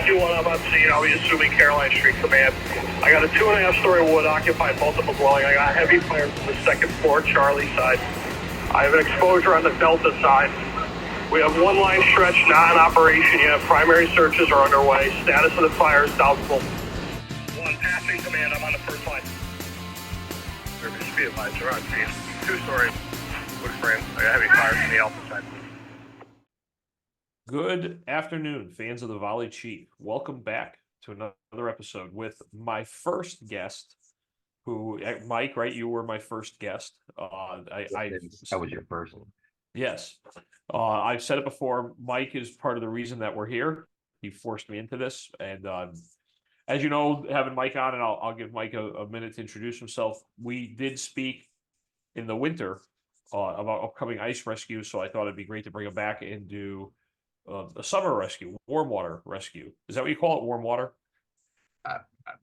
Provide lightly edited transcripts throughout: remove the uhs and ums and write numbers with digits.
rescue when I'm on scene, I'll be assuming Caroline Street Command. I got a 2.5-story wood occupied multiple dwelling. I got heavy fire from the second floor Charlie side. I have an exposure on the Delta side. We have one line stretch not in operation yet. Primary searches are underway. Status of the fire is doubtful. One passing command, I'm on the first line. Service speed advised, we're on scene. 2-story wood frame. I got heavy fire from the Alpha side. Good afternoon, fans of the Volley Chief. Welcome back to another episode with my first guest, who, Mike, right? You were my first guest. That was your first one. Yes. I've said it before. Mike is part of the reason that we're here. He forced me into this. And as you know, having Mike on, and I'll give Mike a minute to introduce himself. We did speak in the winter about upcoming ice rescue. So I thought it'd be great to bring him back and do a summer rescue, warm water rescue. Is that what you call it? Warm water?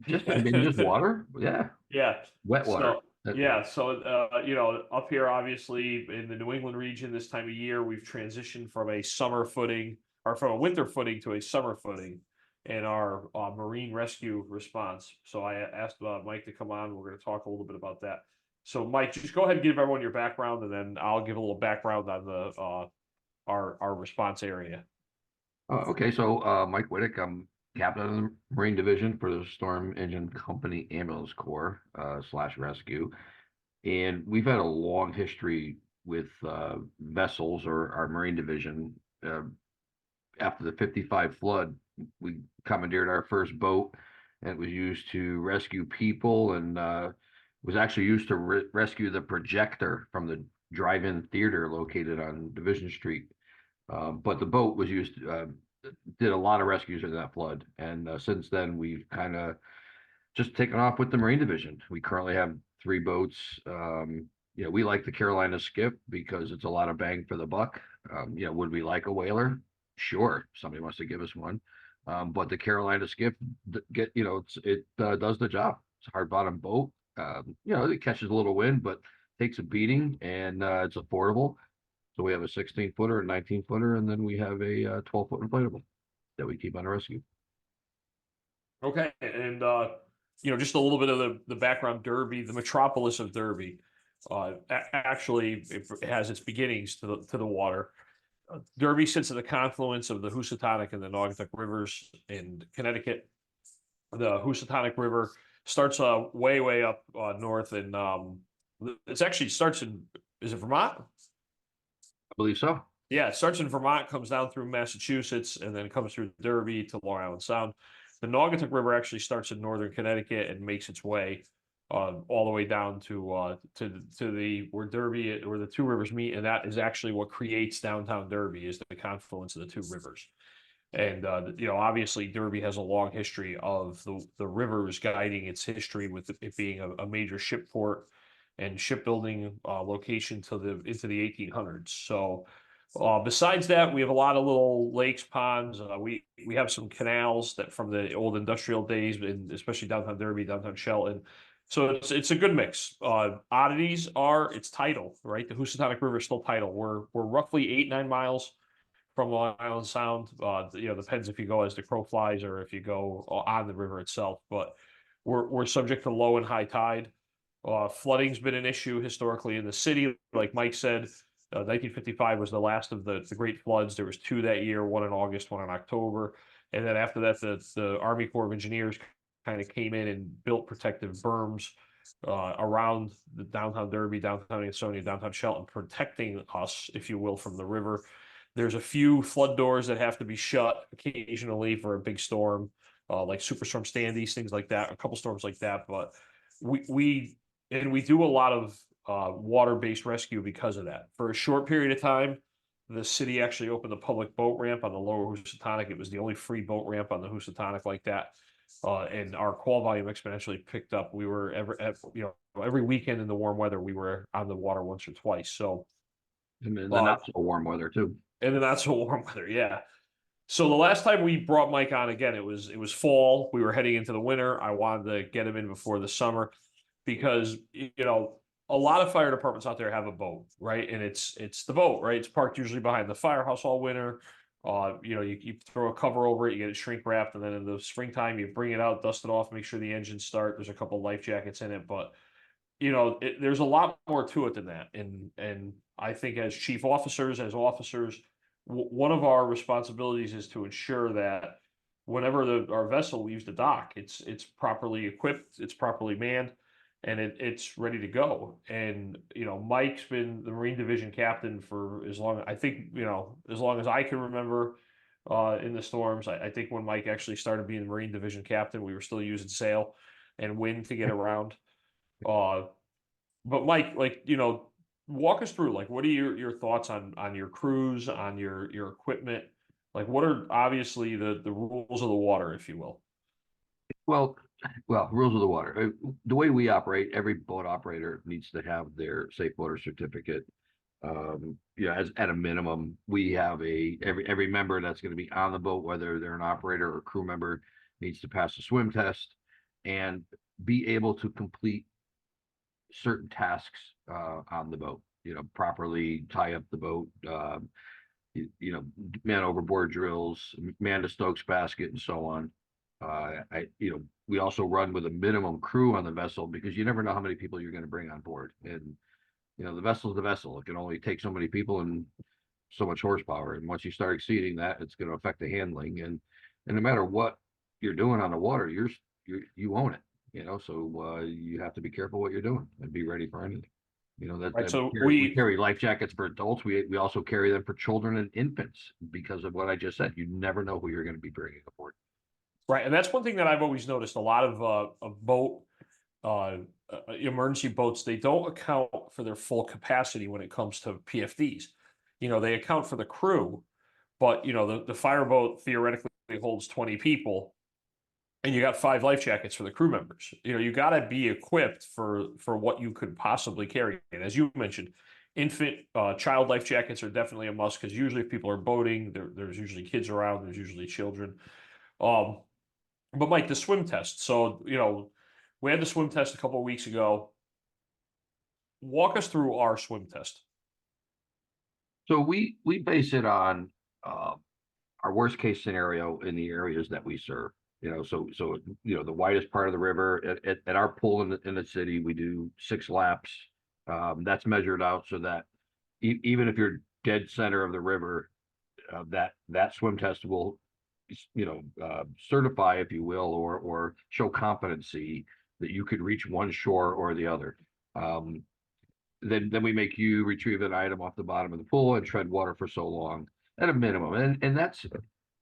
Just water. Yeah. Wet water. So up here, obviously in the New England region this time of year, we've transitioned from a summer footing or from a winter footing to a summer footing in our marine rescue response. So I asked Mike to come on. We're going to talk a little bit about that. So Mike, just go ahead and give everyone your background, and then I'll give a little background on the our response area. Okay, so Mike Witek, I'm captain of the Marine Division for the Storm Engine Company Ambulance Corps / rescue, and we've had a long history with vessels or our Marine Division. After the '55 flood, we commandeered our first boat, and it was used to rescue people, and was actually used to rescue the projector from the drive-in theater located on Division Street. But the boat was used, did a lot of rescues in that flood. And since then, we've kind of just taken off with the Marine Division. We currently have 3 boats. We like the Carolina Skiff because it's a lot of bang for the buck. Would we like a whaler? Sure, somebody wants to give us one. But the Carolina Skiff, it does the job. It's a hard bottom boat. It catches a little wind, but takes a beating, and it's affordable. So we have a 16-footer, a 19-footer, and then we have a 12-foot inflatable that we keep on rescue. Okay, and just a little bit of the background. Derby, the metropolis of Derby, actually it has its beginnings to the water. Derby sits at the confluence of the Housatonic and the Naugatuck rivers in Connecticut. The Housatonic River starts way up north, and it actually starts in, is it Vermont? I believe so. Yeah, it starts in Vermont, comes down through Massachusetts, and then comes through Derby to Long Island Sound. The Naugatuck River actually starts in northern Connecticut and makes its way all the way down to the where Derby, where the 2 rivers meet, and that is actually what creates downtown Derby, is the confluence of the 2 rivers. And obviously Derby has a long history of the rivers guiding its history, with it being a major ship port and shipbuilding location into the 1800s. So besides that, we have a lot of little lakes, ponds. We have some canals that from the old industrial days, and especially downtown Derby, downtown Shelton. So it's a good mix. Oddities are its tidal, right? The Housatonic River is still tidal. We're roughly 8-9 miles from Long Island Sound. Depends if you go as the crow flies or if you go on the river itself. But we're subject to low and high tide. Flooding's been an issue historically in the city. Like Mike said, 1955 was the last of the great floods. There was 2 that year, one in August, one in October. And then after that, the Army Corps of Engineers kind of came in and built protective berms around the downtown Derby, downtown Ansonia, downtown Shelton, protecting us, if you will, from the river. There's a few flood doors that have to be shut occasionally for a big storm, like Superstorm Standys, things like that, a couple storms like that. But we do a lot of water-based rescue because of that. For a short period of time, the city actually opened a public boat ramp on the lower Housatonic. It was the only free boat ramp on the Housatonic like that. And our call volume exponentially picked up. We were every weekend in the warm weather, we were on the water once or twice. So, and then the not so warm weather too. And the not so warm weather, yeah. So the last time we brought Mike on again, it was fall. We were heading into the winter. I wanted to get him in before the summer because a lot of fire departments out there have a boat, right? And it's the boat, right? It's parked usually behind the firehouse all winter, You throw a cover over it, you get it shrink wrapped, and then in the springtime, you bring it out, dust it off, make sure the engines start. There's a couple life jackets in it, but there's a lot more to it than that. And I think as chief officers, as officers, one of our responsibilities is to ensure that whenever our vessel leaves the dock, it's properly equipped, it's properly manned, and it's ready to go. And Mike's been the Marine Division captain for as long, I think, as long as I can remember. In the storms, I think when Mike actually started being the Marine Division captain, we were still using sail and wind to get around. Uh, but Mike, walk us through, what are your thoughts on your crews, on your equipment? What are obviously the rules of the water, if you will? Well, rules of the water. The way we operate, every boat operator needs to have their safe water certificate. As at a minimum, we have every member that's going to be on the boat, whether they're an operator or crew member, needs to pass a swim test and be able to complete certain tasks on the boat. Properly tie up the boat. Man overboard drills, man the Stokes basket, and so on. We also run with a minimum crew on the vessel because you never know how many people you're going to bring on board. And the vessel's the vessel. It can only take so many people and so much horsepower. And once you start exceeding that, it's going to affect the handling. And no matter what you're doing on the water, you own it. So you have to be careful what you're doing and be ready for anything. Right. So we carry life jackets for adults. We also carry them for children and infants because of what I just said. You never know who you're going to be bringing aboard. right, and that's one thing that I've always noticed. A lot of boat emergency boats, they don't account for their full capacity when it comes to PFDs. They account for the crew, but the fireboat theoretically holds 20 people, and you got 5 life jackets for the crew members. You got to be equipped for what you could possibly carry. And as you mentioned, infant, child life jackets are definitely a must because usually if people are boating, there's usually kids around, there's usually children. But Mike, the swim test. So we had the swim test a couple of weeks ago. Walk us through our swim test. So we base it on our worst case scenario in the areas that we serve. So the widest part of the river at our pool in the city, we do 6 laps. That's measured out so that even if you're dead center of the river, that swim test will certify, if you will, or show competency that you could reach one shore or the other. Then we make you retrieve an item off the bottom of the pool and tread water for so long at a minimum, and that's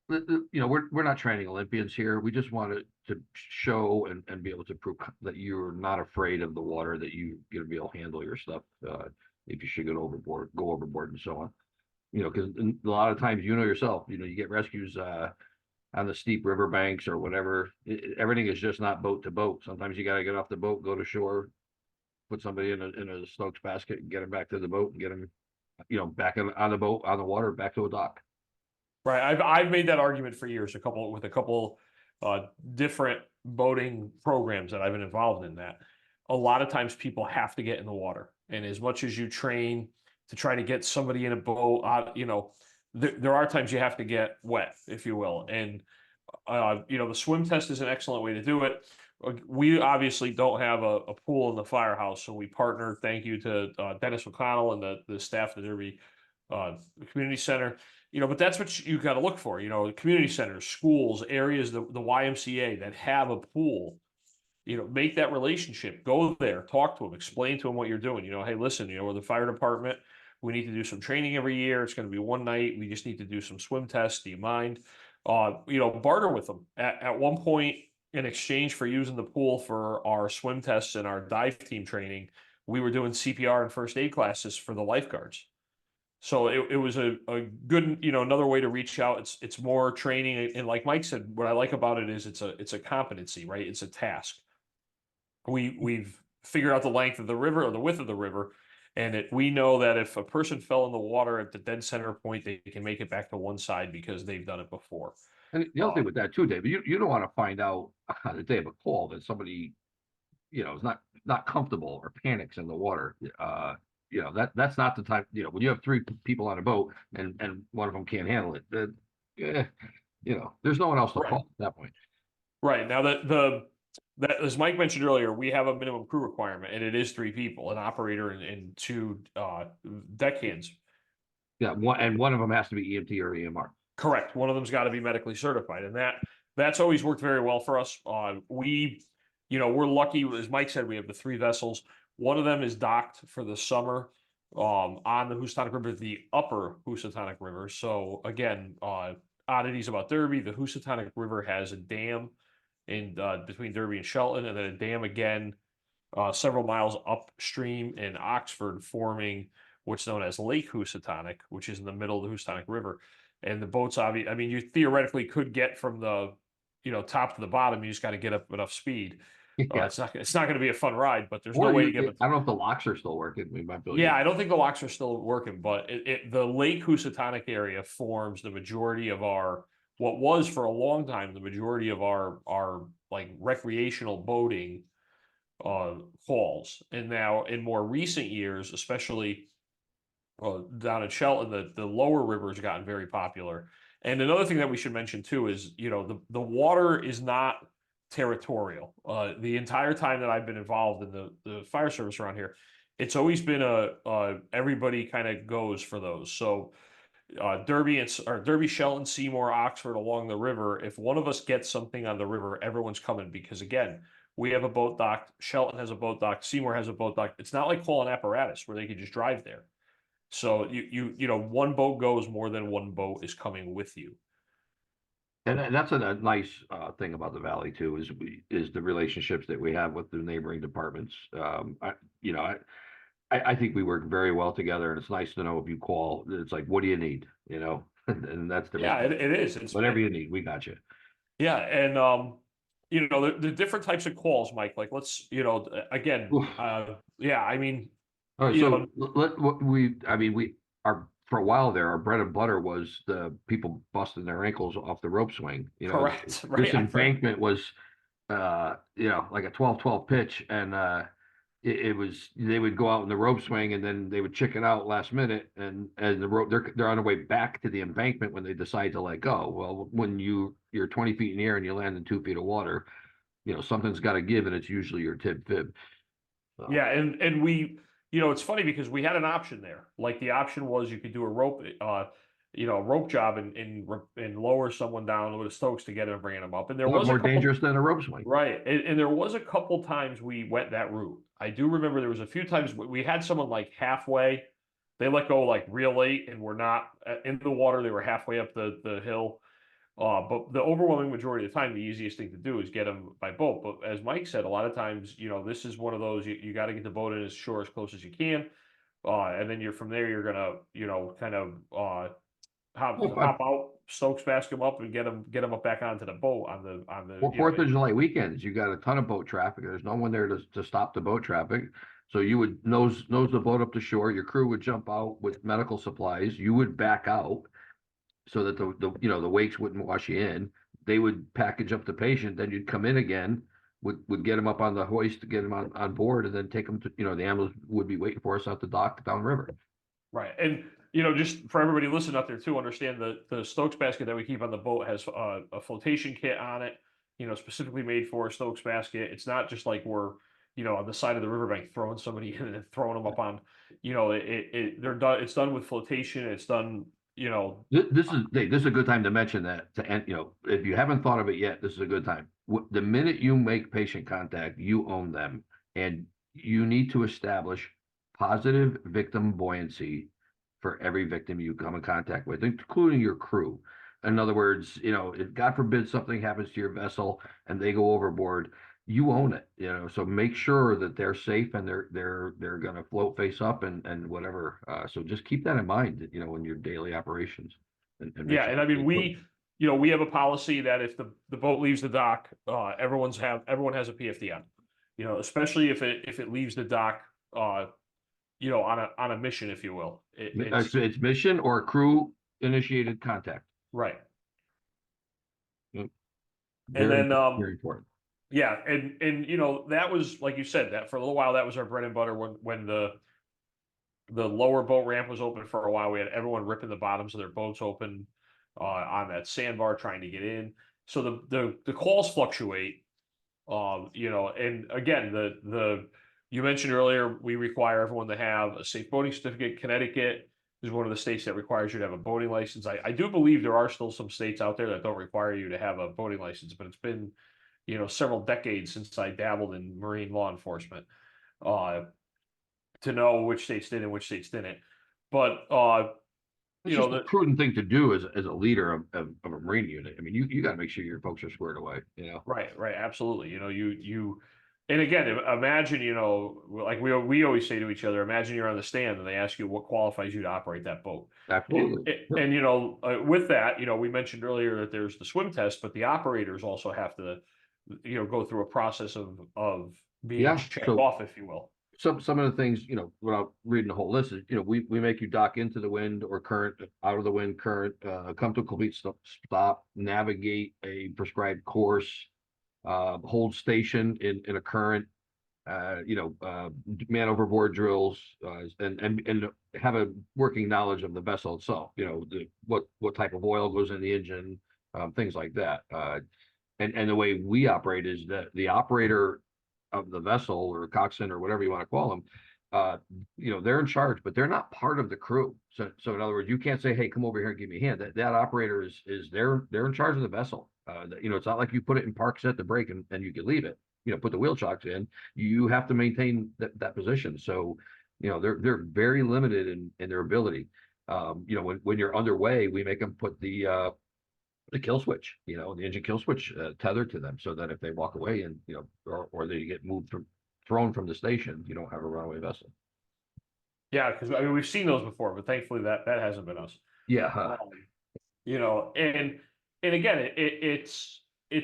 we're not training Olympians here. We just want to show and be able to prove that you're not afraid of the water, that you're going to be able to handle your stuff if you should go overboard and so on. Because a lot of times, yourself, you get rescues on the steep river banks or whatever. Everything is just not boat to boat. Sometimes you got to get off the boat, go to shore, put somebody in a Stokes basket, and get them back to the boat, and get them, back on the boat, on the water, back to a dock. Right. I've made that argument for years, with a couple different boating programs that I've been involved in. That a lot of times people have to get in the water, and as much as you train to try to get somebody in a boat, there are times you have to get wet, if you will. And the swim test is an excellent way to do it. We obviously don't have a pool in the firehouse, so we partner. Thank you to Dennis O'Connell and the staff at the Derby Community Center. But that's what you got to look for. Community centers, schools, areas, the YMCA that have a pool. Make that relationship. Go there, talk to them, explain to them what you're doing. Hey, listen, we're the fire department. We need to do some training every year. It's going to be one night. We just need to do some swim tests. Do you mind? Barter with them. At one point, in exchange for using the pool for our swim tests and our dive team training, we were doing CPR and first aid classes for the lifeguards. So it was a good, another way to reach out. It's more training. And like Mike said, what I like about it is it's a competency, right? It's a task. We've figured out the length of the river or the width of the river. And we know that if a person fell in the water at the dead center point, they can make it back to one side because they've done it before. And the other thing with that too, David, you don't want to find out on the day of a call that somebody, is not comfortable or panics in the water. That's not the time. When you have 3 people on a boat and one of them can't handle it, there's no one else to Right. call at that point. Right. Now that as Mike mentioned earlier, we have a minimum crew requirement, and it is 3 people, an operator and 2 deckhands. Yeah, one of them has to be EMT or EMR. Correct. One of them's got to be medically certified, and that's always worked very well for us. We're lucky, as Mike said, we have the 3 vessels. One of them is docked for the summer on the Housatonic River, the upper Housatonic River. So again, oddities about Derby, the Housatonic River has a dam in between Derby and Shelton, and then a dam again several miles upstream in Oxford, forming what's known as Lake Housatonic, which is in the middle of the Housatonic River. And the boats, obviously, I mean, you theoretically could get from the top to the bottom. You just got to get up enough speed. Yeah. It's not going to be a fun ride, but there's Or no way to get it. I don't know if the locks are still working. We might be able to Yeah, I don't think the locks are still working, but the Lake Housatonic area forms the majority of what was for a long time the majority of our like recreational boating halls. And now in more recent years, especially down in Shelton, the lower river has gotten very popular. And another thing that we should mention too is, the water is not territorial. The entire time that I've been involved in the fire service around here, it's always been everybody kind of goes for those. So Derby, Shelton, Seymour, Oxford along the river. If one of us gets something on the river, everyone's coming, because again, we have a boat dock. Shelton has a boat dock. Seymour has a boat dock. It's not like calling apparatus where they could just drive there. So one boat goes, more than one boat is coming with you. And that's a nice thing about the valley too, is the relationships that we have with the neighboring departments. I think we work very well together, and it's nice to know if you call, it's like, what do you need? And that's the it is. It's whatever you need, we got you. Yeah, and the different types of calls, Mike. Like let's again, yeah. I mean, all right, so we are for a while there. Our bread and butter was the people busting their ankles off the rope swing. Correct. This embankment was, like a 12-12 pitch, and it was, they would go out in the rope swing, and then they would chicken out last minute, and the rope, they're on the way back to the embankment when they decide to let go. Well, when you're 20 feet in the air and you land in 2 feet of water, something's got to give, and it's usually your tib fib. Yeah, and we, it's funny because we had an option there. Like the option was you could do a rope, rope job and lower someone down with a Stokes to get him and bring him up. And there was more dangerous than a rope swing. Right. And there was a couple times we went that route. I do remember there was a few times we had someone like halfway, they let go like real late and were not in the water. They were halfway up the hill. But the overwhelming majority of the time, the easiest thing to do is get them by boat. But as Mike said, a lot of times, this is one of those, you got to get the boat in as shore as close as you can. And then from there, you're going to, kind of hop out, Stokes basket them up and get them up back onto the boat on the. Well, 4th of July weekends, you got a ton of boat traffic. There's no one there to stop the boat traffic. So you would nose the boat up to shore. Your crew would jump out with medical supplies. You would back out so that the wakes wouldn't wash you in. They would package up the patient. Then you'd come in again, would get them up on the hoist to get them on board, and then take them to, the ambulance would be waiting for us at the dock downriver. Right. And, just for everybody listening out there too, understand the Stokes basket that we keep on the boat has a flotation kit on it, specifically made for a Stokes basket. It's not just like we're, on the side of the riverbank throwing somebody in and throwing them up on, they're done. It's done with flotation. It's done, This is a good time to mention that to end, if you haven't thought of it yet, this is a good time. The minute you make patient contact, you own them, and you need to establish positive victim buoyancy for every victim you come in contact with, including your crew. In other words, if God forbid something happens to your vessel and they go overboard, you own it. So make sure that they're safe and they're going to float face up and whatever. So just keep that in mind, in your daily operations. Yeah, and I mean we have a policy that if the boat leaves the dock, everyone has a PFD on. Especially if it leaves the dock, on a mission, if you will. It's mission or crew initiated contact. Right. Yep. And then very important. Yeah, and that was, like you said, that for a little while that was our bread and butter when the lower boat ramp was open for a while. We had everyone ripping the bottoms of their boats open. on that sandbar trying to get in. So the calls fluctuate. And again, you mentioned earlier, we require everyone to have a safe boating certificate. Connecticut is one of the states that requires you to have a boating license. I do believe there are still some states out there that don't require you to have a boating license, but it's been, several decades since I dabbled in marine law enforcement, to know which states did and which states didn't. But, It's just a prudent thing to do as a leader of a Marine unit. I mean, you got to make sure your folks are squared away, right, absolutely. And again, imagine, like we always say to each other, imagine you're on the stand and they ask you what qualifies you to operate that boat. Absolutely. And with that, we mentioned earlier that there's the swim test, but the operators also have to, go through a process of being checked off, if you will. Some of the things, without reading the whole list is, we make you dock into the wind or current, out of the wind current, come to a complete stop, navigate a prescribed course, hold station in a current, man overboard drills, and have a working knowledge of the vessel itself. What type of oil goes in the engine, things like that. And the way we operate is that the operator of the vessel or coxswain or whatever you want to call them, they're in charge, but they're not part of the crew. So in other words, you can't say, "Hey, come over here and give me a hand." That operator is they're in charge of the vessel. It's not like you put it in park, set the brake, and you can leave it. Put the wheel chocks in. You have to maintain that position. So, they're very limited in their ability. When you're underway, we make them put the kill switch, the engine kill switch tethered to them, so that if they walk away and or they get thrown from the station, you don't have a runaway vessel. Yeah, because we've seen those before, but thankfully that hasn't been us. Yeah. And again, it's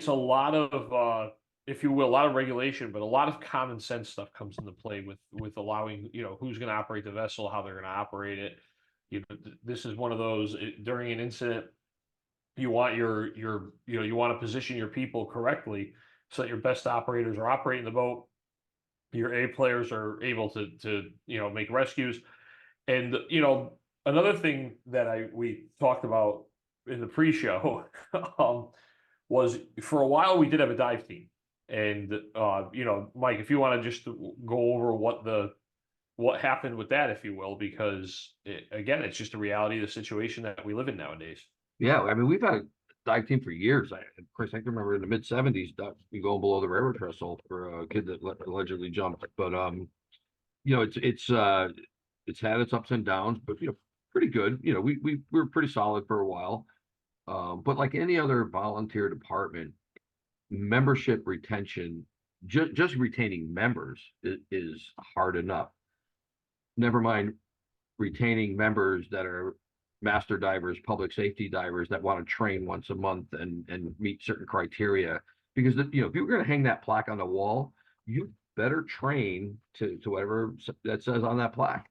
a lot of if you will, a lot of regulation, but a lot of common sense stuff comes into play with allowing, who's going to operate the vessel, how they're going to operate it. This is one of those during an incident. You want you want to position your people correctly so that your best operators are operating the boat. Your A players are able to make rescues. And another thing that we talked about in the pre-show was, for a while we did have a dive team. And Mike, if you want to just go over what happened with that, if you will, because again, it's just a reality of the situation that we live in nowadays. Yeah, I mean, we've had a dive team for years. Of course, I can remember in the mid '70s, we going below the railroad trestle for a kid that allegedly jumped. But it's had its ups and downs, but pretty good. We were pretty solid for a while. But like any other volunteer department, membership retention, just retaining members is hard enough. Never mind retaining members that are master divers, public safety divers that want to train once a month and meet certain criteria. Because if you're going to hang that plaque on the wall, you better train to whatever that says on that plaque.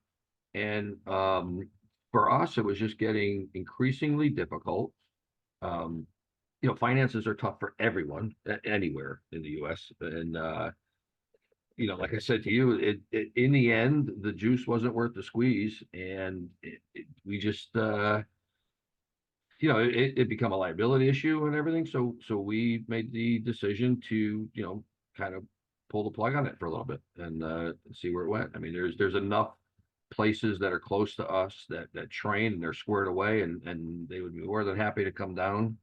And for us, it was just getting increasingly difficult. Finances are tough for everyone anywhere in the U.S. And like I said to you, in the end, the juice wasn't worth the squeeze, and we just, it become a liability issue and everything. So we made the decision to, kind of pull the plug on it for a little bit and see where it went. I mean, there's enough places that are close to us that train and they're squared away, and they would be more than happy to come down.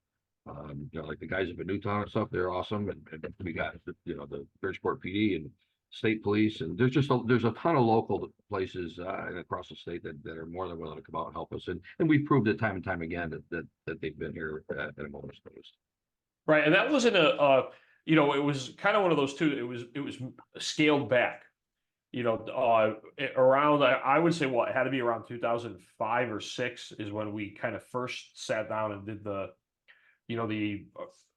Like the guys up in Newtown and stuff, they're awesome, and we got the Bridgeport PD and state police, and there's a ton of local places across the state that are more than willing to come out and help us, and we've proved it time and time again that they've been here at a moment's notice. Right, and that wasn't it was kind of one of those two. It was scaled back. Around, I would say, it had to be around 2005 or 6 is when we kind of first sat down and did the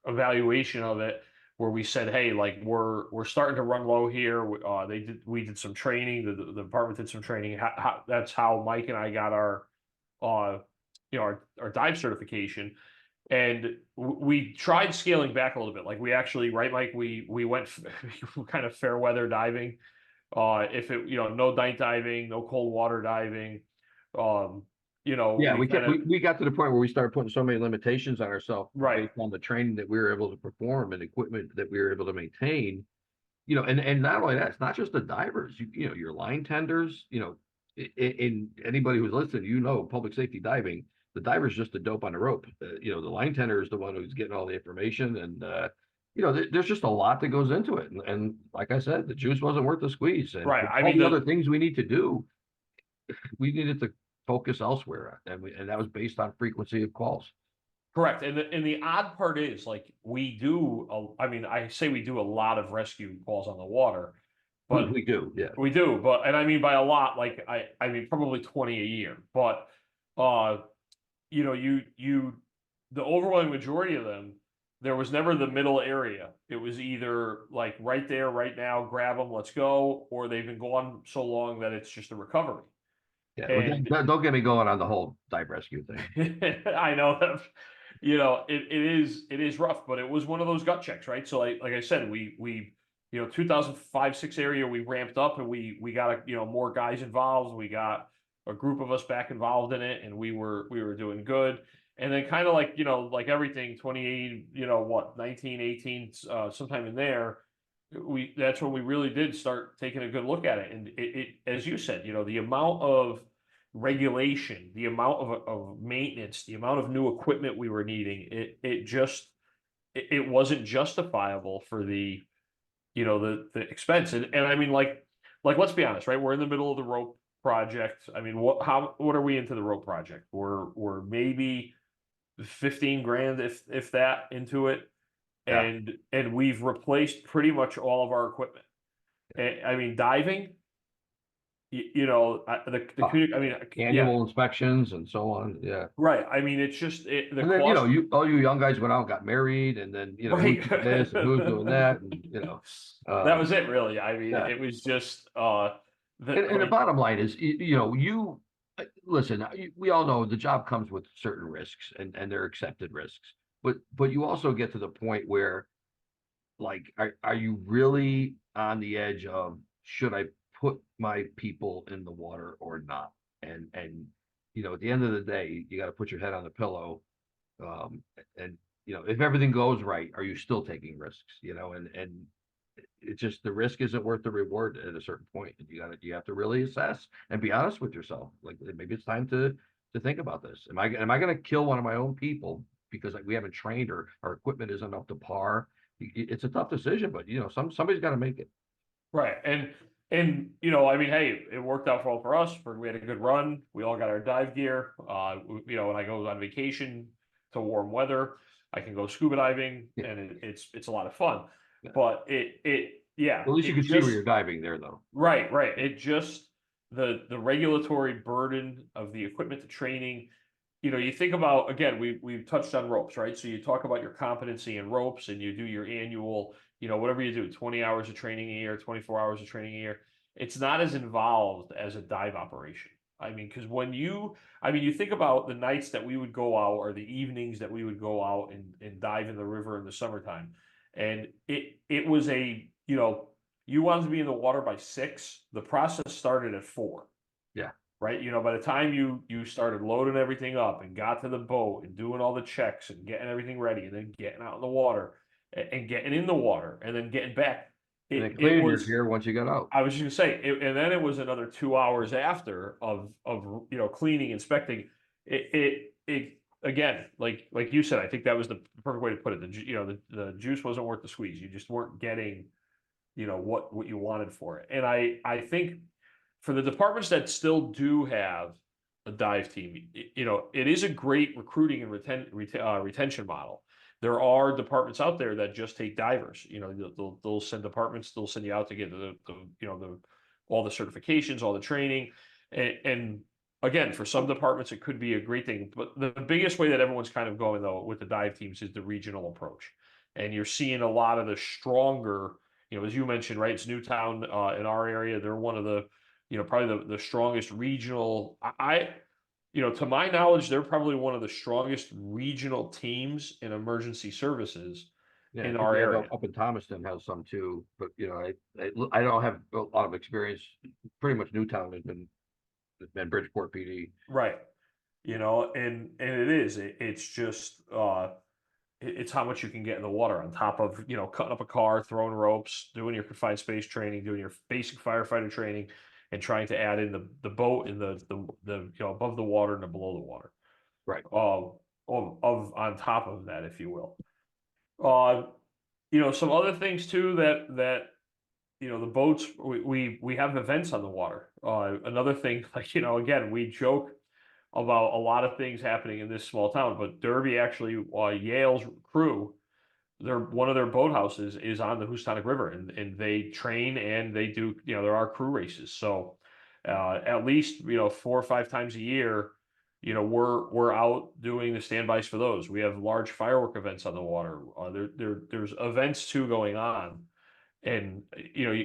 evaluation of it, where we said, hey, like we're starting to run low here. We did some training. The department did some training. That's how Mike and I got our dive certification. And we tried scaling back a little bit. Like we actually, right, Mike, we went kind of fair weather diving. If it, no night diving, no cold water diving. you know, Yeah, we kind of, we got to the point where we started putting so many limitations on ourselves right, based on the training that we were able to perform and equipment that we were able to maintain. And not only that, it's not just the divers. Your line tenders. In anybody who's listening, public safety diving. The diver's just a dope on the rope. The line tender is the one who's getting all the information, and there's just a lot that goes into it. And like I said, the juice wasn't worth the squeeze. And right. for I all mean, the other things we need to do, we needed to focus elsewhere, and that was based on frequency of calls. correct. And the odd part is like we do, I mean, I say we do a lot of rescue calls on the water, but We do, yeah. we do, and I mean by a lot, like I mean probably 20 a year. But uh, the overwhelming majority of them, there was never the middle area. It was either like right there, right now, grab them, let's go, or they've been gone so long that it's just a recovery. Yeah, well, And don't get me going on the whole dive rescue thing. I know that, it is rough, but it was one of those gut checks, right? So like I said, we 2005-6 area, we ramped up and we got more guys involved. We got a group of us back involved in it, and we were doing good. And then kind of like everything, 28, 19, 18, sometime in there, that's when we really did start taking a good look at it. And it as you said, the amount of regulation, the amount of maintenance, the amount of new equipment we were needing, it wasn't justifiable for the the expense. And I mean, like let's be honest, right? We're in the middle of the rope project. I mean, what are we into the rope project? We're maybe 15 grand if that into it. Yeah. And we've replaced pretty much all of our equipment. I mean, diving, I mean, yeah, Annual inspections and so on. Yeah. right. I mean, it's just the And then, cost, all you young guys went out and got married, and then, right? who's doing this and who's doing that, and, That was it, really. I mean, yeah. it was just And the bottom line is, listen, we all know the job comes with certain risks, and they're accepted risks, but you also get to the point where, like, are you really on the edge of, should I put my people in the water or not? And at the end of the day, you got to put your head on the pillow. And if everything goes right, are you still taking risks? And it's just, the risk isn't worth the reward at a certain point. And you have to really assess and be honest with yourself. Like, maybe it's time to think about this. Am I going to kill one of my own people because we haven't trained, or our equipment isn't up to par? It's a tough decision, but somebody's got to make it. right. And I mean, hey, it worked out well for us. We had a good run. We all got our dive gear. When I go on vacation to warm weather, I can go scuba diving, Yeah. and it's a lot of fun. Yeah. But yeah. At least you can see where you're diving there, though. Right. It just, the regulatory burden of the equipment, the training. You think about, again, we've touched on ropes, right? So you talk about your competency in ropes, and you do your annual, whatever you do, 20 hours of training a year, 24 hours of training a year. It's not as involved as a dive operation. I mean, because you think about the nights that we would go out, or the evenings that we would go out and dive in the river in the summertime. And it was you wanted to be in the water by 6, the process started at 4. Yeah. Right. By the time you started loading everything up and got to the boat and doing all the checks and getting everything ready, and then getting out in the water and getting in the water and then getting back. And then cleaning your gear once you got out. I was just gonna say, and then it was another 2 hours after of cleaning, inspecting. It again, like you said, I think that was the perfect way to put it. The juice wasn't worth the squeeze. You just weren't getting, what you wanted for it. And I think for the departments that still do have a dive team, it is a great recruiting and retention model. There are departments out there that just take divers. They'll send departments, they'll send you out to get all the certifications, all the training, and again, for some departments, it could be a great thing. But the biggest way that everyone's kind of going, though, with the dive teams is the regional approach, and you're seeing a lot of the stronger. As you mentioned, right? It's Newtown in our area. They're one of the probably the strongest regional. To my knowledge, they're probably one of the strongest regional teams in emergency services in our area. Up in Thomaston has some too, but I don't have a lot of experience. Pretty much Newtown has been Bridgeport PD. Right. and it's just it's how much you can get in the water on top of, cutting up a car, throwing ropes, doing your confined space training, doing your basic firefighter training, and trying to add in the boat and the above the water and the below the water. Right. Of on top of that, if you will. Some other things too that the boats, we have events on the water. Another thing, like, again, we joke about a lot of things happening in this small town, but Derby actually, Yale's crew, one of their boathouses is on the Houstonic River, and they train and they do, there are crew races. So at least 4 or 5 times a year, we're out doing the standbys for those. We have large firework events on the water. There's events too going on, and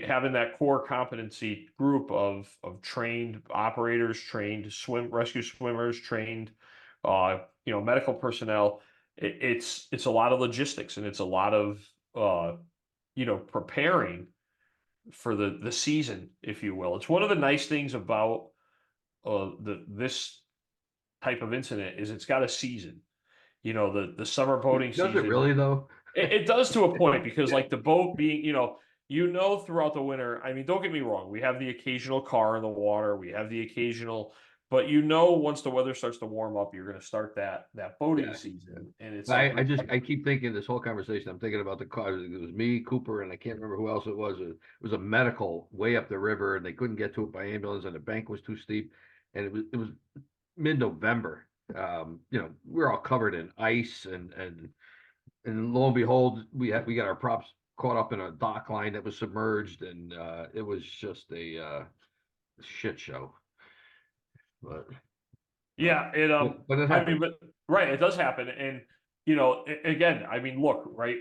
having that core competency group of trained operators, trained rescue swimmers, trained medical personnel. It's a lot of logistics, and it's a lot of preparing for the season, if you will. It's one of the nice things about this type of incident is it's got a season. The summer boating Does it season. really though? It does to a point, because Yeah. like the boat being, throughout the winter, I mean, don't get me wrong, we have the occasional car in the water, we have the occasional, but once the weather starts to warm up, you're going to start that boating Yeah. season, and it's I, like I just I keep thinking this whole conversation. I'm thinking about the car. It was me, Cooper, and I can't remember who else it was. It was a medical way up the river, and they couldn't get to it by ambulance, and the bank was too steep, and it was mid-November. We're all covered in ice, and lo and behold, we got our props caught up in a dock line that was submerged, and it was just a shit show. But yeah, but it I mean, happened. but right, it does happen, and again, I mean, look, right,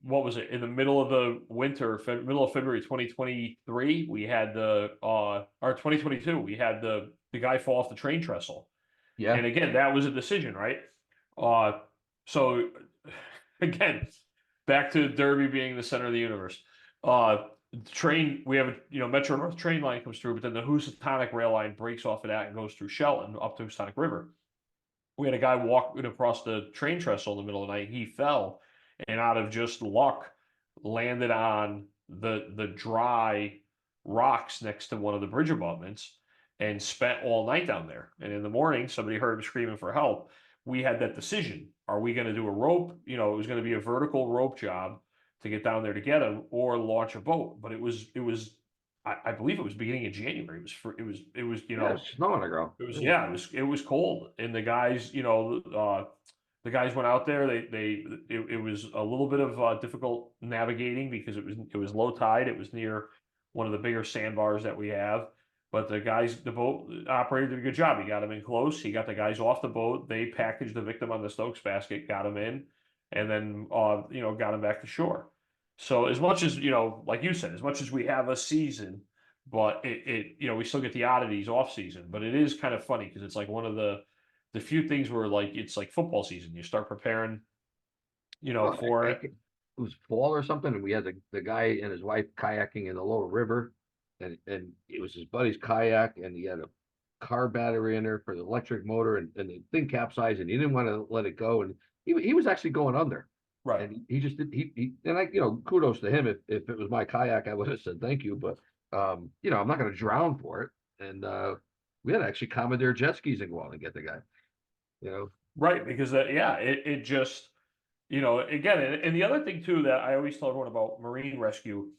what was it, in the middle of the winter, middle of February 2023, we had or 2022, we had the guy fall off the train trestle. Yeah. And again, that was a decision, right? So again, back to Derby being the center of the universe. Train, we have Metro North train line comes through, but then the Housatonic rail line breaks off of that and goes through Shelton up to Housatonic River. We had a guy walking across the train trestle in the middle of the night. He fell, and out of just luck, landed on the dry rocks next to one of the bridge abutments, and spent all night down there. And in the morning, somebody heard him screaming for help. We had that decision: are we going to do a rope? It was going to be a vertical rope job to get down there to get him, or launch a boat. But it was. I believe it was beginning of January. It was Yeah, it's snowing the ground. it was cold, and the guys, the guys went out there. It was a little bit of difficult navigating, because it was low tide. It was near one of the bigger sandbars that we have. But the boat operator did a good job. He got him in close. He got the guys off the boat. They packaged the victim on the Stokes basket, got him in, and then got him back to shore. So as much as, like you said, as much as we have a season, but we still get the oddities off season. But it is kind of funny, because it's like one of the few things where, like, it's like football season. You start preparing, Well, for it. it was fall or something, and we had the guy and his wife kayaking in the lower river, and it was his buddy's kayak, and he had a car battery in there for the electric motor, and the thing capsized, and he didn't want to let it go, and he was actually going under. Right. And he just did and I kudos to him. If it was my kayak, I would have said thank you, but I'm not going to drown for it. And we had to actually commandeer jet skis and go out and get the guy. Right, because it just, again, and the other thing too that I always tell everyone about marine rescue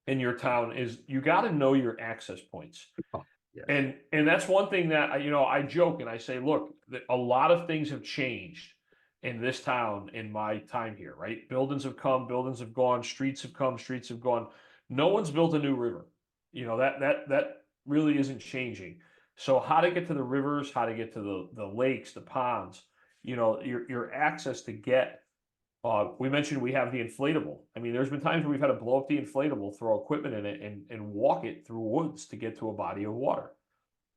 in your town is you got to know your access points. Oh, yeah. And that's one thing that I joke and I say, look, a lot of things have changed in this town in my time here, right? Buildings have come, buildings have gone, streets have come, streets have gone. No one's built a new river. That really isn't changing. So how to get to the rivers, how to get to the lakes, the ponds, your access to get. We mentioned we have the inflatable. I mean, there's been times where we've had to blow up the inflatable, throw equipment in it, and walk it through woods to get to a body of water.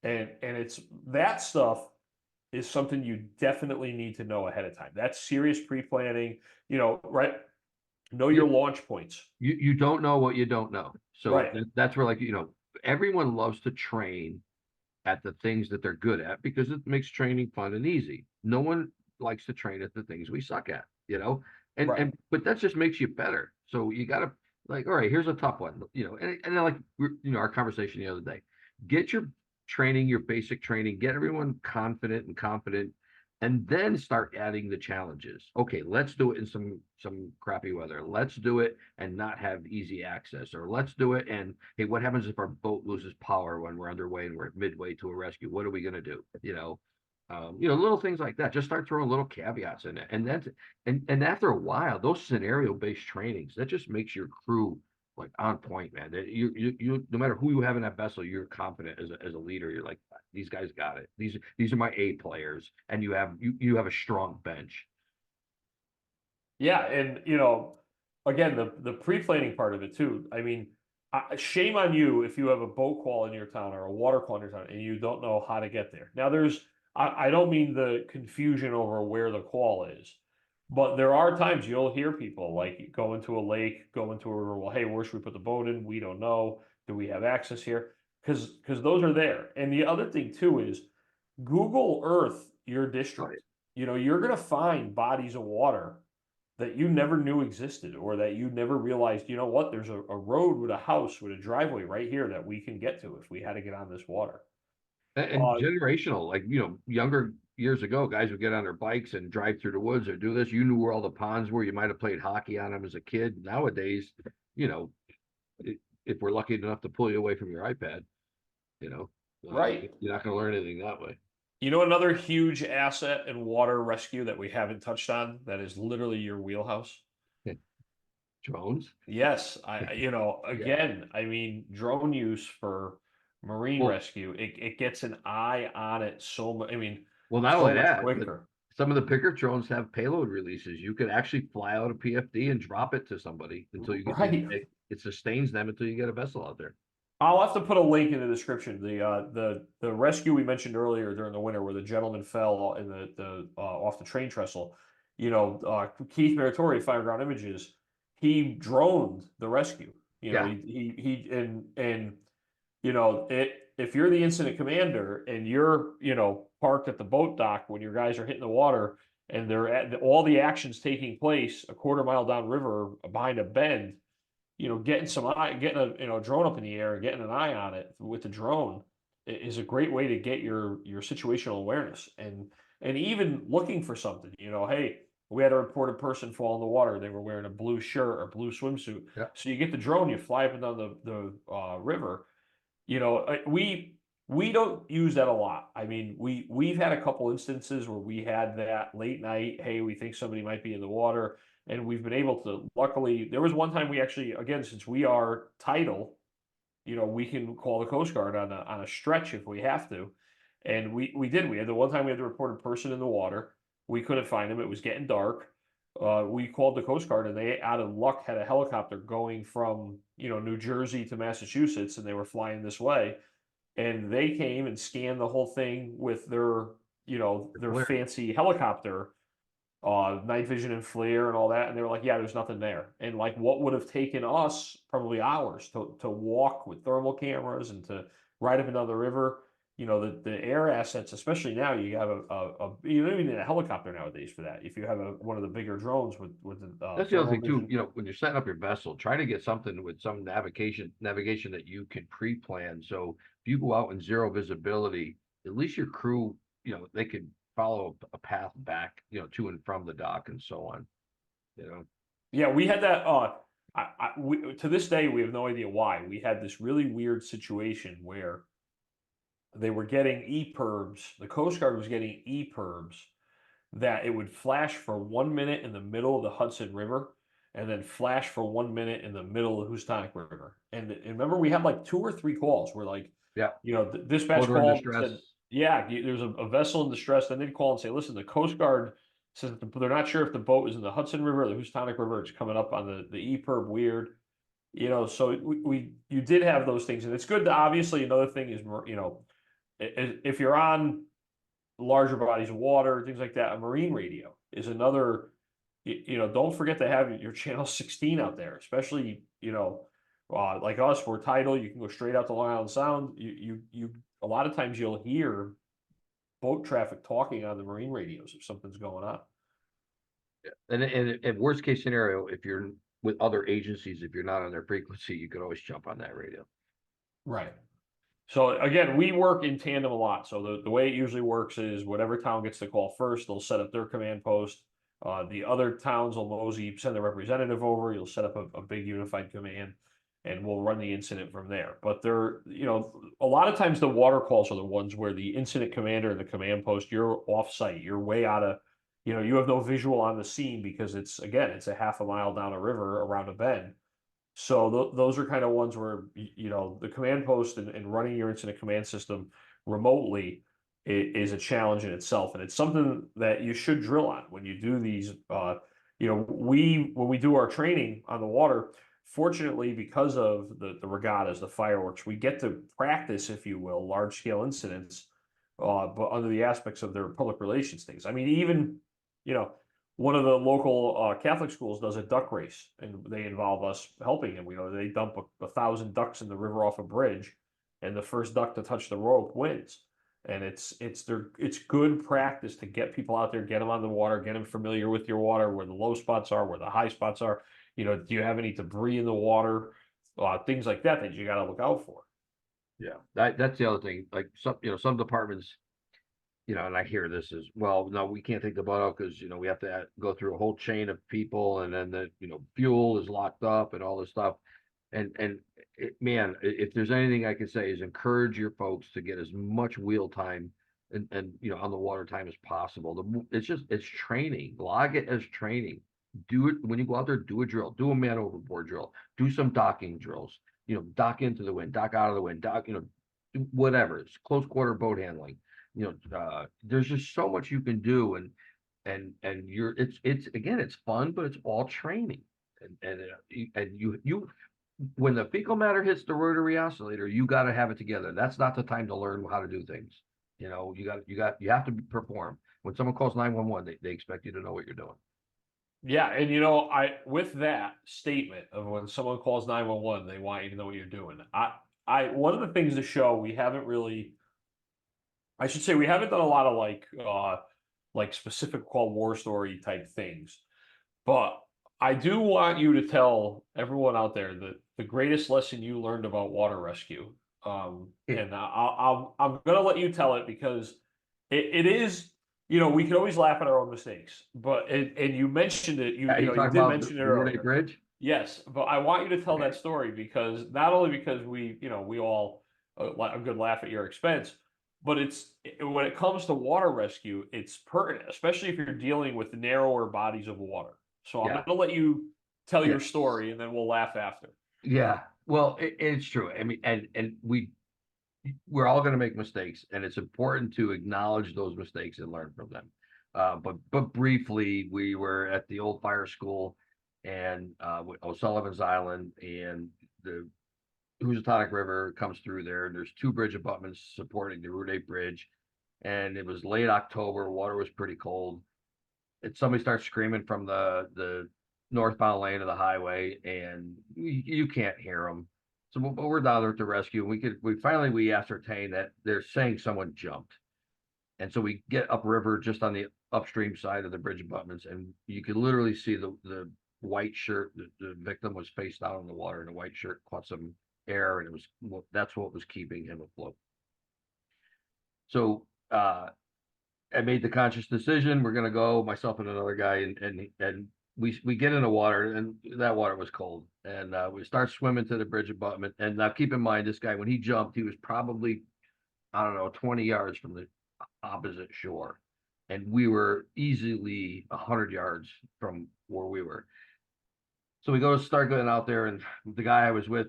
And it's that stuff is something you definitely need to know ahead of time. That's serious pre-planning, right? Know your launch points. You don't know what you don't know. So Right. that's where, like, everyone loves to train at the things that they're good at because it makes training fun and easy. No one likes to train at the things we suck at, Right. but that just makes you better. So you got to like, all right, here's a tough one, and then like our conversation the other day, get your training, your basic training, get everyone confident and competent, and then start adding the challenges. Okay, let's do it in some crappy weather. Let's do it and not have easy access, or let's do it and hey, what happens if our boat loses power when we're underway and we're midway to a rescue? What are we going to do? Little things like that. Just start throwing little caveats in it, and after a while, those scenario-based trainings that just makes your crew like on point, man. That you no matter who you have in that vessel, you're confident as a leader. You're like, these guys got it. These are my A players, and you have a strong bench. Yeah, and again, the pre-planning part of it too. I mean, shame on you if you have a boat call in your town or a water call in your town and you don't know how to get there. Now, I don't mean the confusion over where the call is, but there are times you'll hear people like go into a lake, go into a river. Well, hey, where should we put the boat in? We don't know. Do we have access here? Because those are there. And the other thing too is Google Earth your Right. district. You're gonna find bodies of water that you never knew existed or that you never realized, what, there's a road with a house with a driveway right here that we can get to if we had to get on this water. And Uh, generational, like younger years ago, guys would get on their bikes and drive through the woods or do this. You knew where all the ponds were. You might have played hockey on them as a kid. Nowadays, you know, if we're lucky enough to pull you away from your iPad, you know, right. you're not going to learn anything that way. Another huge asset in water rescue that we haven't touched on that is literally your wheelhouse. Drones. Yes, Yeah. again, I mean, drone use for marine Well, rescue, it gets an eye on it so much. I mean, not so only much that, but quicker. some of the picker drones have payload releases. You could actually fly out a PFD and drop it to somebody until you get Right. it sustains them until you get a vessel out there. I'll have to put a link in the description. The rescue we mentioned earlier during the winter, where the gentleman fell in the off the train trestle. Keith Meritori, Fireground Images, he droned the rescue. Yeah. He and if you're the incident commander and you're parked at the boat dock when your guys are hitting the water and they're all the actions taking place a quarter mile downriver behind a bend, getting a drone up in the air and getting an eye on it with the drone is a great way to get your situational awareness and even looking for something. Hey, we had a reported person fall in the water. They were wearing a blue shirt or blue swimsuit. Yeah. So you get the drone, you fly up and down the river. We don't use that a lot. I mean, we've had a couple instances where we had that late night. Hey, we think somebody might be in the water, and we've been able to. Luckily, there was one time we actually, again, since we are title, we can call the Coast Guard on a stretch if we have to, and we did. We had the one time we had to report a person in the water. We couldn't find him. It was getting dark. We called the Coast Guard, and they, out of luck, had a helicopter going from New Jersey to Massachusetts, and they were flying this way, and they came and scanned the whole thing with their Flare. fancy helicopter night vision and FLIR and all that, and they were like, yeah, there's nothing there. And like what would have taken us probably hours to walk with thermal cameras and to ride up and down the river, the air assets, especially now, you have you don't even need a helicopter nowadays for that. If you have one of the bigger drones with the That's the other thermal thing too. vision. When you're setting up your vessel, try to get something with some navigation that you can pre-plan. So if you go out in zero visibility, at least your crew, they could follow a path back, to and from the dock and so on. Yeah, we had that. To this day, we have no idea why. We had this really weird situation where they were getting EPIRBs. The Coast Guard was getting EPIRBs that it would flash for 1 minute in the middle of the Hudson River and then flash for 1 minute in the middle of the Houstonic River. And remember, we had like 2 or 3 calls where like, Yeah. the dispatch Motor in called and distress. said, yeah, there's a vessel in distress. Then they'd call and say, listen, the Coast Guard says they're not sure if the boat is in the Hudson River or the Houstonic River. It's coming up on the EPIRB weird. So you did have those things. And it's good to, obviously, another thing is, if you're on larger bodies of water, things like that, a marine radio is another, don't forget to have your channel 16 out there, especially, like us, we're tidal, you can go straight out to Long Island Sound. a lot of times you'll hear boat traffic talking on the marine radios if something's going on. And worst case scenario, if you're with other agencies, if you're not on their frequency, you could always jump on that radio. Right. So again, we work in tandem a lot. So the way it usually works is whatever town gets the call first, they'll set up their command post. The other towns will mosey send a representative over. You'll set up a big unified command, and we'll run the incident from there. But a lot of times the water calls are the ones where the incident commander and the command post, you're off site, you're way out of, you have no visual on the scene because it's a half a mile down a river around a bend. So those are kind of ones where, the command post and running your incident command system remotely is a challenge in itself. And it's something that you should drill on when you do these. When we do our training on the water, fortunately, because of the regattas, the fireworks, we get to practice, if you will, large scale incidents, but under the aspects of their public relations things. I mean, even, one of the local Catholic schools does a duck race, and they involve us helping them. They dump 1,000 ducks in the river off a bridge, and the first duck to touch the rope wins. And it's good practice to get people out there, get them on the water, get them familiar with your water, where the low spots are, where the high spots are. Do you have any debris in the water? Things like that you got to look out for. Yeah, that's the other thing. Like some departments, and I hear this as well. No, we can't take the boat out because we have to go through a whole chain of people, and then the fuel is locked up and all this stuff. And man, if there's anything I can say is encourage your folks to get as much wheel time and on the water time as possible. It's training. Log it as training. Do it when you go out there. Do a drill. Do a man overboard drill. Do some docking drills. Dock into the wind, dock out of the wind, dock. Whatever. It's close quarter boat handling. There's just so much you can do, and it's fun, but it's all training, and you when the fecal matter hits the rotary oscillator, you got to have it together. That's not the time to learn how to do things. You have to perform. When someone calls 911, they expect you to know what you're doing. Yeah, and with that statement of when someone calls 911, they want you to know what you're doing. One of the things to show we haven't really, I should say, we haven't done a lot of like specific call war story type things, but I do want you to tell everyone out there that the greatest lesson you learned about water rescue. And I'm gonna let you tell it because it is, we can always laugh at our own mistakes, but and you mentioned it, you did mention it the Rooney earlier. Bridge. Yes, but I want you to tell that story because not only because we all a good laugh at your expense, but when it comes to water rescue, it's pertinent, especially if you're dealing with narrower bodies of water. So I'm going to let you tell your story, and then we'll laugh after. Yeah, well, it's true. I mean, and we're all going to make mistakes, and it's important to acknowledge those mistakes and learn from them. But briefly, we were at the old fire school, and O'Sullivan's Island, and the Housatonic River comes through there, and there's two bridge abutments supporting the Route 8 bridge, and it was late October. Water was pretty cold. And somebody starts screaming from the northbound lane of the highway, and you can't hear them. So we're down there to rescue, and we ascertain that they're saying someone jumped, and so we get upriver just on the upstream side of the bridge abutments, and you could literally see the white shirt. The victim was face down in the water, and the white shirt caught some air, and that's what was keeping him afloat. So I made the conscious decision. We're gonna go, myself and another guy, and we get in the water, and that water was cold, and we start swimming to the bridge abutment. And now keep in mind, this guy, when he jumped, he was probably, I don't know, 20 yards from the opposite shore, and we were easily 100 yards from where we were. So we start going out there, and the guy I was with,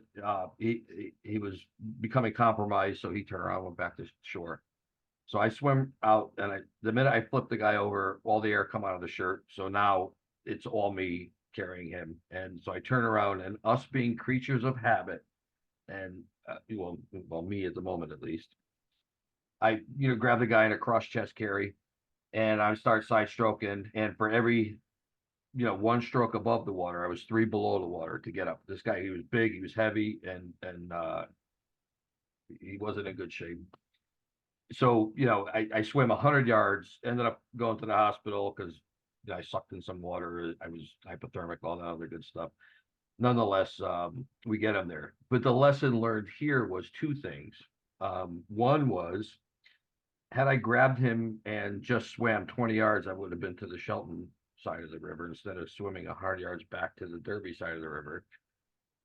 he was becoming compromised, so he turned around and went back to shore. So I swim out, and the minute I flip the guy over, all the air come out of the shirt. So now it's all me carrying him. And so I turn around, and us being creatures of habit, and well, me at the moment at least, I grab the guy in a cross chest carry, and I start side stroking. And for every one stroke above the water, I was 3 below the water to get up. This guy, he was big, he was heavy, and he wasn't in good shape. so, I swam 100 yards, ended up going to the hospital because I sucked in some water. I was hypothermic, all that other good stuff. Nonetheless, we get him there. But the lesson learned here was two things. One was, had I grabbed him and just swam 20 yards, I would have been to the Shelton side of the river instead of swimming 100 yards back to the Derby side of the river.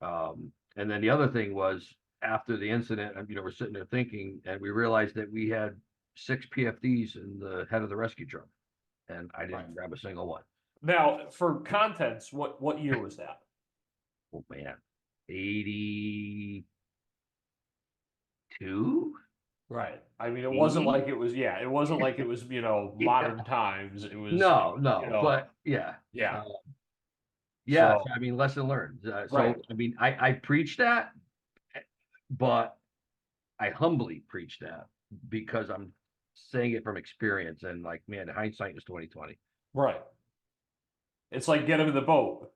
And then the other thing was, after the incident, we're sitting there thinking, and we realized that we had 6 PFDs in the head of the rescue truck, and I didn't grab a single one. Now, for contents, what year was that? Oh man, 82. Right. I mean, it wasn't like it was. Yeah, it wasn't like it was. Modern times. It was. No, but yeah. Yeah, So, I mean, lesson learned. Right. I mean, I preach that, but I humbly preach that because I'm saying it from experience, and like, man, hindsight is 2020. Right. It's like get him in the boat.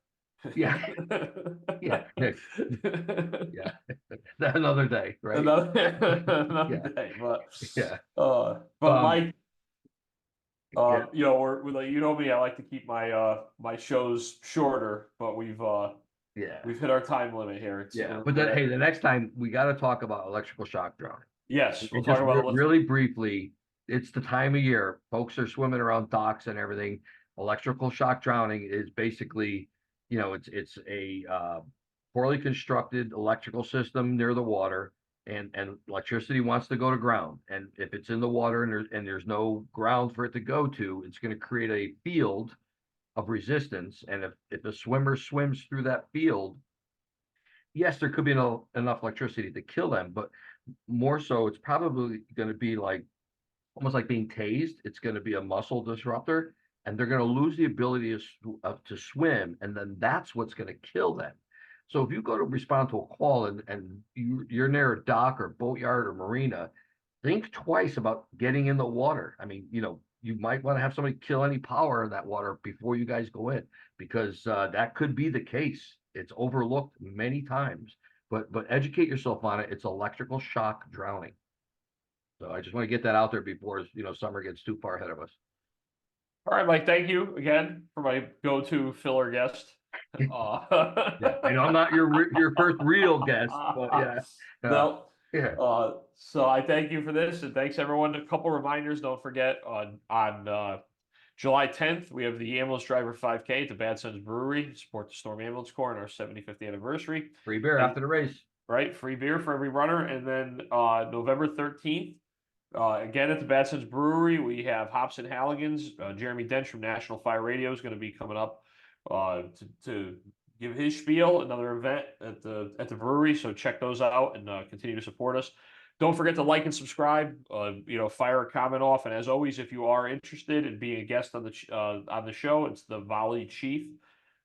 Yeah. Yeah. Another day, right? Another day, but Mike, we're like, me, I like to keep my my shows shorter, but we've hit our time limit here. But then, hey, the next time we got to talk about electrical shock drowning. Yes, we'll just talk about really briefly. It's the time of year. Folks are swimming around docks and everything. Electrical shock drowning is basically, it's a poorly constructed electrical system near the water, and electricity wants to go to ground. And if it's in the water and there's no ground for it to go to, it's going to create a field of resistance. And if a swimmer swims through that field, yes, there could be enough electricity to kill them, but more so, it's probably going to be like almost like being tased. It's going to be a muscle disruptor, and they're going to lose the ability to swim, and then that's what's going to kill them. So if you go to respond to a call and you're near a dock or boatyard or marina, think twice about getting in the water. I mean, you might want to have somebody kill any power in that water before you guys go in, because that could be the case. It's overlooked many times, but educate yourself on it. It's electrical shock drowning. So I just want to get that out there before summer gets too far ahead of us. All right, Mike. Thank you again for my go-to filler guest. I know I'm not your first real guest, but no. So I thank you for this, and thanks everyone. A couple reminders: don't forget on July 10th we have the Ambulance Driver 5K at the Bad Sons Brewery. Support the Storm Ambulance Corps on our 75th anniversary. Free beer after the race. Right, free beer for every runner, and then November 13th. Again, at the Bad Sons Brewery, we have Hops and Halligan's. Jeremy Dench from National Fire Radio is going to be coming up to give his spiel. Another event at the brewery, so check those out and continue to support us. Don't forget to like and subscribe. Fire a comment off, and as always, if you are interested in being a guest on the show, it's the Volley Chief,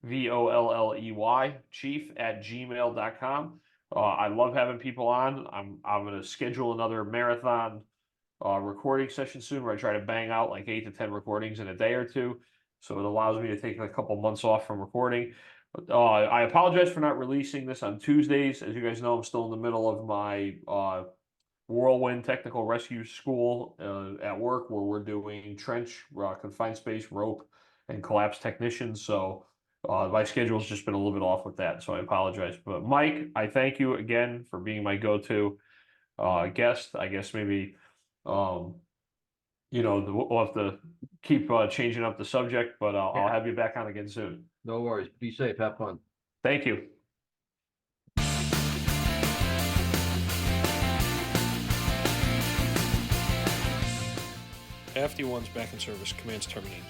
VOLLEY Chief @gmail.com. I love having people on. I'm going to schedule another marathon recording session soon, where I try to bang out like 8 to 10 recordings in a day or two. So it allows me to take a couple months off from recording. I apologize for not releasing this on Tuesdays. As you guys know, I'm still in the middle of my Whirlwind Technical Rescue School at work, where we're doing trench, confined space, rope, and collapse technicians. So my schedule's just been a little bit off with that, so I apologize. But Mike, I thank you again for being my go-to guest. I guess maybe we'll have to keep changing up the subject, but I'll have you back on again soon. No worries. Be safe. Have fun. Thank you. FD1's back in service. Commands terminated.